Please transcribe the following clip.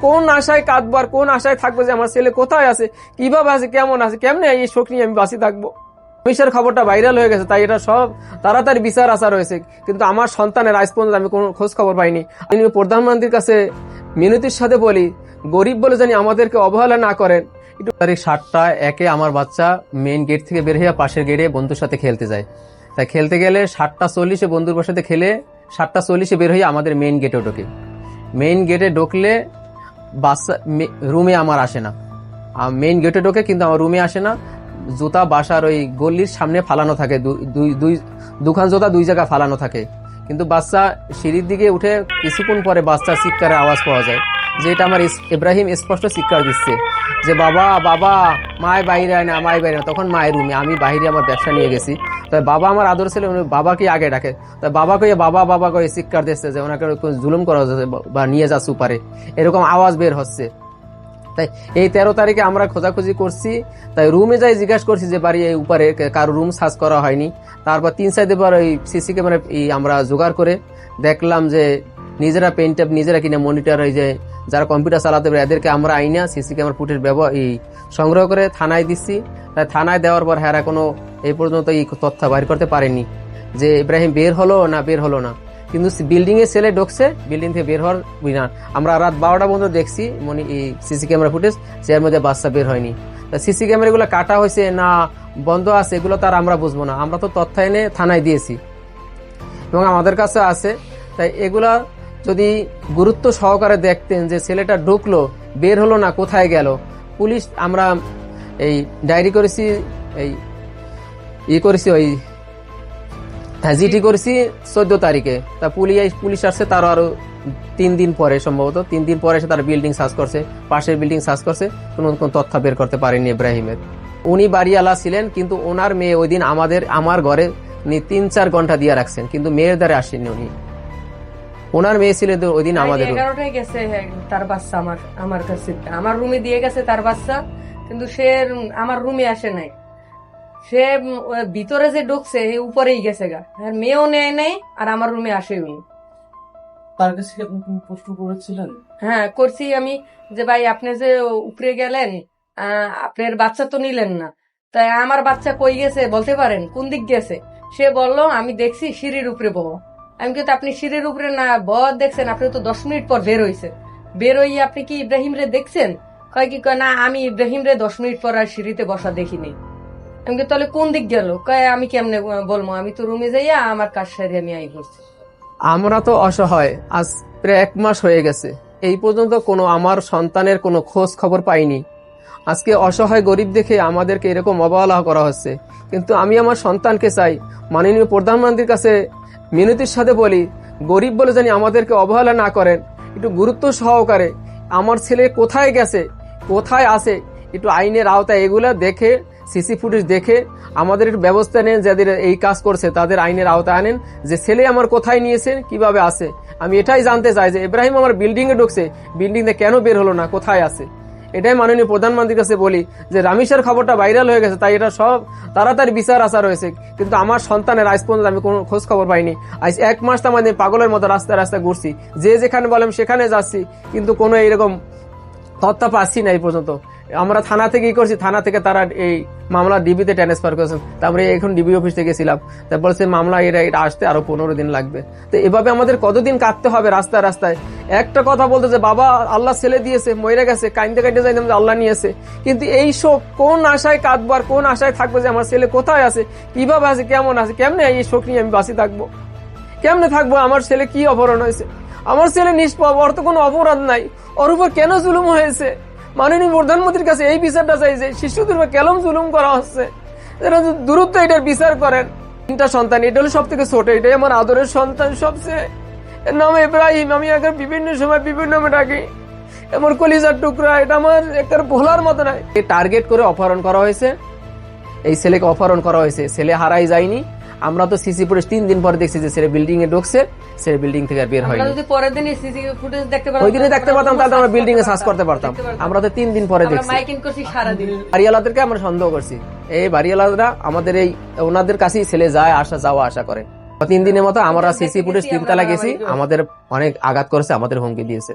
কোন আশায় কাঁদবো আর কোন আশায় থাকবো যে আমার ছেলে কোথায় আছে, কিভাবে আছে, কেমন আছে, কেমনে এই শোক নিয়ে আমি বাঁচি থাকবো। মিশার খবরটা ভাইরাল হয়ে গেছে, তাই এটা সব তাড়াতাড়ি বিচার আসার হয়েছে, কিন্তু আমার সন্তানের আজ পর্যন্ত আমি কোনো খোঁজ খবর পাইনি। আমি প্রধানমন্ত্রীর কাছে মিনতির সাথে বলি, গরিব বলে জানি আমাদেরকে অবহেলা না করেন। একটু তারিখ 7টা একে আমার বাচ্চা মেইন গেট থেকে বের হয়ে পাশের গেটে বন্ধুর সাথে খেলতে যায়। তাই খেলতে গেলে 7টা 40 বন্ধুর সাথে খেলে 7টা 40 বের হয়ে আমাদের মেইন গেটে ঢোকে। মেইন গেটে ঢুকলে বাচ্চা রুমে আমার আসে না, মেইন গেটে ঢোকে কিন্তু আমার রুমে আসে না। জুতা বাসার ওই গল্লির সামনে ফালানো থাকে, দুখান জুতা 2 জায়গা ফালানো থাকে, কিন্তু বাচ্চা সিঁড়ির দিকে উঠে কিছুক্ষণ পরে বাচ্চার চিৎকারের আওয়াজ পাওয়া যায়, যে এটা আমার ইব্রাহিম স্পষ্ট চিৎকার দিচ্ছে যে বাবা বাবা, মায় বাইরে আয় না, মায় বাইরে না। তখন মায়ের রুমে, আমি বাইরে আমার ব্যবসা নিয়ে গেছি। তাই বাবা আমার আদর ছেলে, বাবাকে আগে ডাকে। তাই বাবাকে বাবা বাবা করে চিৎকার দিচ্ছে যে ওনাকে জুলুম করা হচ্ছে বা নিয়ে যাচ্ছে পারে, এরকম আওয়াজ বের হচ্ছে। তাই এই 13 তারিখে আমরা খোঁজাখুঁজি করছি। তাই রুমে যাই জিজ্ঞাসা করছি যে বাড়ি এই উপরে কারো রুম সার্চ করা হয়নি। তারপর 3 বার ওই সিসি ক্যামেরা আমরা জোগাড় করে দেখলাম যে নিজেরা পেন ট্যাপ নিজেরা কিনে মনিটর, এই যে যারা কম্পিউটার চালাতে পারে এদেরকে আমরা আইনা সিসি ক্যামেরা ফুটেজ সংগ্রহ করে থানায় দিচ্ছি। তাই থানায় দেওয়ার পর হ্যাঁ কোনো এই পর্যন্ত এই তথ্য বাইর করতে পারেনি যে ইব্রাহিম বের হলো না। কিন্তু বিল্ডিং এ ছেলে ঢুকছে, বিল্ডিং থেকে বের হওয়ার না। আমরা রাত 12টা পর্যন্ত দেখছি সিসি ক্যামেরা ফুটেজ, যার মধ্যে বাচ্চা বের হয়নি। সিসি ক্যামেরা গুলো কাটা হয়েছে না বন্ধ আছে এগুলো তার আমরা বুঝবো না, আমরা তো তথ্য এনে থানায় দিয়েছি এবং আমাদের কাছে আছে। তাই এগুলা যদি গুরুত্ব সহকারে দেখতেন যে ছেলেটা ঢুকলো বের হলো না, কোথায় গেল। পুলিশ আমরা এই ডায়েরি করেছি, করেছি ওই জিটি করেছি 14 তারিখে। তা পুলিশ আসছে তার আরো 3 দিন পরে, সম্ভবত 3 দিন পরে এসে তারা বিল্ডিং সার্চ করছে, পাশের বিল্ডিং সার্চ করছে, কোনো তথ্য বের করতে পারেনি ইব্রাহিমের। উনি বাড়িওয়ালা ছিলেন, কিন্তু ওনার মেয়ে ওই দিন আমার ঘরে 3-4 ঘন্টা দিয়ে রাখছেন, কিন্তু মেয়ের দ্বারে আসেননি উনি। ওনার মেয়ে ছিল ওই দিন আমাদের 11টায় গেছে তার বাচ্চা আমার কাছে, আমার রুমে দিয়ে গেছে তার বাচ্চা, কিন্তু সে আমার রুমে আসে নাই। সে ভিতরে যে ঢুকছে উপরেই গেছে গা, আর মেয়েও নেয় নাই, আর আমার রুমে আসেও। তার কাছে প্রশ্ন করেছিলেন? হ্যাঁ করছি আমি, যে ভাই আপনি যে উপরে গেলেন, আপনার বাচ্চা তো নিলেন না, তাই আমার বাচ্চা কই গেছে বলতে পারেন, কোন দিক গেছে? সে বলল আমি দেখছি সিঁড়ির উপরে বহ। আমি কিন্তু আপনি সিঁড়ির উপরে না দেখছেন, আপনি তো 10 মিনিট পর বের হয়েছে, বের হইয়ে আপনি কি ইব্রাহিম রে দেখছেন? কয় কি কয় না, আমি ইব্রাহিম রে 10 মিনিট পর আর সিঁড়িতে বসা দেখিনি। আমি তাহলে কোন দিক গেল? কয় আমি কেমনে বলবো, আমি তো রুমে যাইয়া আমার কাজ সারিয়ে আমি আই করছি। আমরা তো অসহায়, আজ প্রায় 1 মাস হয়ে গেছে, এই পর্যন্ত কোনো আমার সন্তানের কোনো খোঁজ খবর পাইনি। আজকে অসহায় গরিব দেখে আমাদেরকে এরকম অবহেলা করা হচ্ছে, কিন্তু আমি আমার সন্তানকে চাই। মাননীয় প্রধানমন্ত্রীর কাছে মিনতির সাথে বলি, গরিব বলে জানি আমাদেরকে অবহেলা না করেন, একটু গুরুত্ব সহকারে আমার ছেলে কোথায় গেছে, কোথায় আছে, একটু আইনের আওতায় এগুলা দেখে, সিসি ফুটেজ দেখে আমাদের একটু ব্যবস্থা নেন, যাদের এই কাজ করছে তাদের আইনের আওতায় আনেন, যে ছেলে আমার কোথায় নিয়েছে, কিভাবে আছে। আমি এটাই জানতে চাই যে ইব্রাহিম আমার বিল্ডিং এ ঢুকছে, বিল্ডিং এ কেন বের হলো না, কোথায় আছে। এটাই মাননীয় প্রধানমন্ত্রীর কাছে বলি যে রামিসার খবরটা ভাইরাল হয়ে গেছে, তাই এটা সব তাড়াতাড়ি বিচার আসার হয়েছে, কিন্তু আমার সন্তানের আজ পর্যন্ত আমি কোনো খোঁজ খবর পাইনি। আজ 1 মাস তো আমাদের পাগলের মতো রাস্তায় ঘুরছি, যে যেখানে বলেন সেখানে যাচ্ছি, কিন্তু কোনো এইরকম তথ্য পাচ্ছি না এই পর্যন্ত। আমরা থানা থেকে করছি, থানা থেকে তারা এই মামলা ডিবিতে ট্রান্সফার করেছেন। তারপরে এখন ডিবি অফিস থেকে ছিলাম, তা বলছে মামলা এটা আসতে আরো 15 দিন লাগবে। তো এভাবে আমাদের কতদিন কাটতে হবে রাস্তায়। একটা কথা বলতে যে বাবা আল্লাহ ছেলে দিয়েছে, মরে গেছে, কাইন্দে যাইতাম যে আল্লাহ নিয়েছে, কিন্তু এই শোক কোন আশায় কাঁদবো আর কোন আশায় থাকবো যে আমার ছেলে কোথায় আছে, কিভাবে আছে, কেমন আছে, কেমনে এই শোক নিয়ে আমি বাঁচি থাকবো, কেমনে থাকবো। আমার ছেলে কি অপহরণ হয়েছে, আমার ছেলে নিষ্পাপ, ওর তো কোনো অপরাধ নাই, ওর উপর কেন জুলুম হয়েছে। মাননীয় প্রধানমন্ত্রীর কাছে এই বিচারটা চাই যে শিশুদের উপর কেন জুলুম করা হচ্ছে, দ্রুত এটার বিচার করেন। 3টা সন্তান, এটা হলো সব থেকে ছোট, এটাই আমার আদরের সন্তান সবচেয়ে, এর নাম ইব্রাহিম। আমি আগে বিভিন্ন সময় বিভিন্ন নামে ডাকি, আমার কলিজার টুকরা, এটা আমার একটা ভোলার মতো নাই। টার্গেট করে অপহরণ করা হয়েছে, এই ছেলেকে অপহরণ করা হয়েছে, ছেলে হারাই যায়নি। আমরা তো সিসি ফুটেজ 3 দিন পরে দেখছি যে ছেলে বিল্ডিং এ ঢুকছে, ছেলে বিল্ডিং থেকে আর বের হয়নি। আমরা যদি পরের দিন সিসি ফুটেজ দেখতে পারতাম, ওই দিনে দেখতে পারতাম, তাহলে আমরা বিল্ডিং এ সার্চ করতে পারতাম। আমরা তো 3 দিন পরে দেখছি। মাইকিং করছি সারা দিন, বাড়িওয়ালাদেরকে আমরা সন্দেহ করছি, এই বাড়িওয়ালারা আমাদের এই ওনাদের কাছেই ছেলে যায় যাওয়া আসা করে। 3 দিনের মতো আমরা সিসি ফুটেজ 3 তলা গেছি, আমাদের অনেক আঘাত করেছে, আমাদের হুমকি দিয়েছে।